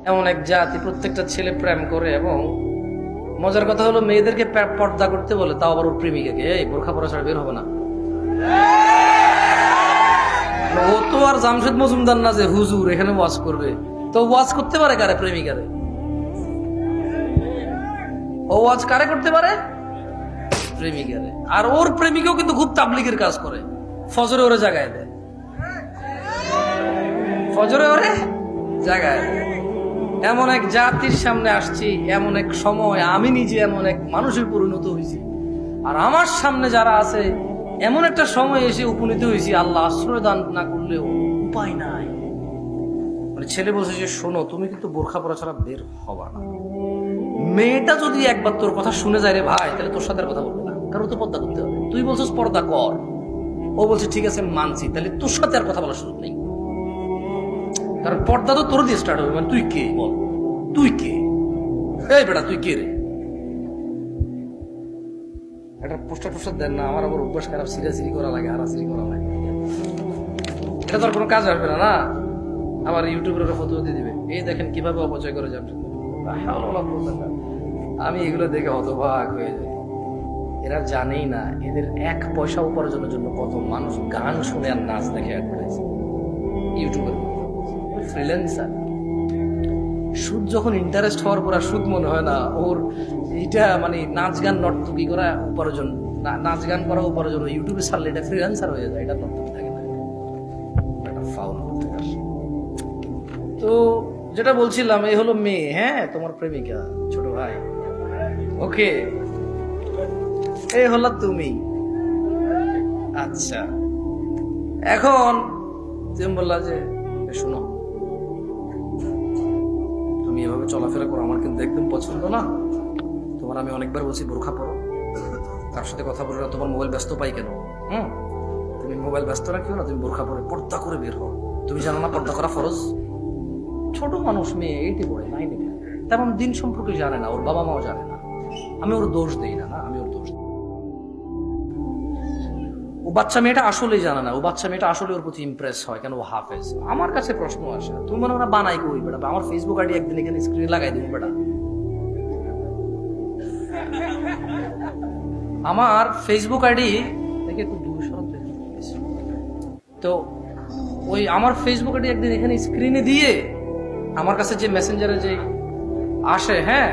এমন এক জাতি, প্রত্যেকটা ছেলে প্রেম করে, এবং মজার কথা হলো মেয়েদেরকে পর্দা করতে বলে, তাও আবার ওর প্রেমিকাকে, এই বোরখা পরা ছাড়া বের হবে না। ও তো আর জামশেদ মজুমদার না যে হুজুর এখানে ওয়াজ করবে, তো ওয়াজ করতে পারে কারে? প্রেমিকারে। ও ওয়াজ কারে করতে পারে? প্রেমিকারে। আর ওর প্রেমিকাও কিন্তু খুব তাবলিগের কাজ করে, ফজরে ওরে জাগায় দেয়, ফজরে ওরে জাগায় দেয়। এমন এক জাতির সামনে আসছি, এমন এক সময় আমি নিজে এমন এক মানুষের পরিণত হয়েছি, আর আমার সামনে যারা আছে এমন একটা সময় এসে উপনীত হয়েছি, আল্লাহ আশ্রয় দান না করলেও উপায় নাই। মানে ছেলে বলছে যে শোনো, তুমি কিন্তু বোরখা পরা ছাড়া বের হবা না। মেয়েটা যদি একবার তোর কথা শুনে যায় রে ভাই, তাহলে তোর সাথে আর কথা বলবে না, কারণ তো পর্দা করতে হবে। তুই বলছিস পর্দা কর, ও বলছে ঠিক আছে মানছি, তাহলে তোর সাথে আর কথা বলার সুযোগ নেই, কারণ পর্দা তো তোর দিয়ে স্টার্ট হবে। মানে তুই কে বল, তুই কে? এই বেটা তুই কে রে? একটা পোস্টার টোস্টার দেন না, আমার আবার অভ্যাস খারাপ, সিরিয়াসলি করা লাগে, হারাসিরি করা লাগে, এটা তো আর কোনো কাজ আসবে না। না আবার ইউটিউবের ফটো দিয়ে দিবে, এই দেখেন কিভাবে অপচয় করে যাবে। আমি এগুলো দেখে হতবাক হয়ে যাই। এরা জানেই না এদের এক পয়সা উপার্জনের জন্য কত মানুষ গান শুনে আর নাচ দেখে অ্যাডভার্টাইজ ইউটিউবের ফ্রিল্যান্সার। সুদ যখন ইন্টারেস্ট হওয়ার পর আর সুদ মনে হয় না ওর, এটা মানে নাচ গান নর্তকী করা উপার্জন, নাচ গান করা উপার্জন, ইউটিউবে ছাড়লে এটা ফ্রিল্যান্সার হয়ে যায়, এটা নর্তকী থাকে না, এটা ফাউল করতে পারে। তো যেটা বলছিলাম, এই হলো মেয়ে, হ্যাঁ তোমার প্রেমিকা, ছোট ভাই, ওকে, এই হলো তুমি। আচ্ছা, এখন তুমি বললা যে শোনো, তুমি এভাবে চলাফেরা করো, আমার কিন্তু একদম পছন্দ না। তোমার আমি অনেকবার বলছি বোরখা পরো, তার সাথে কথা বলো না, তোমার মোবাইল ব্যস্ত পাই কেন? তুমি মোবাইল ব্যস্ত রাখিও না, তুমি বোরখা পরে পর্দা করে বের হও। তুমি জানো না পর্দা করা ফরজ? ছোট মানুষ, মেয়ে এইটি পড়ে, নাইনে পড়ে, তেমন দিন সম্পর্কে জানে না, ওর বাবা মাও জানে না। আমি ওর দোষ দিই না, আমি ওর দোষ দিই। ও বাচ্চা মেয়েটা আসলেই জানে না, ও বাচ্চা মেয়েটা আসলে ওর প্রতি ইমপ্রেস হয়, কেন ও হাফেজ। আমার কাছে প্রশ্ন আসে, তুমি মনে হয় বানাই কই বেটা? আমার ফেসবুক আইডি একদিন এখানে স্ক্রিনে লাগাই দিব বেটা। আমার ফেসবুক আইডি দেখে একটু দূর সরাতে, তো ওই আমার ফেসবুক আইডি একদিন এখানে স্ক্রিনে দিয়ে আমার কাছে যে মেসেঞ্জারে যে আসে, হ্যাঁ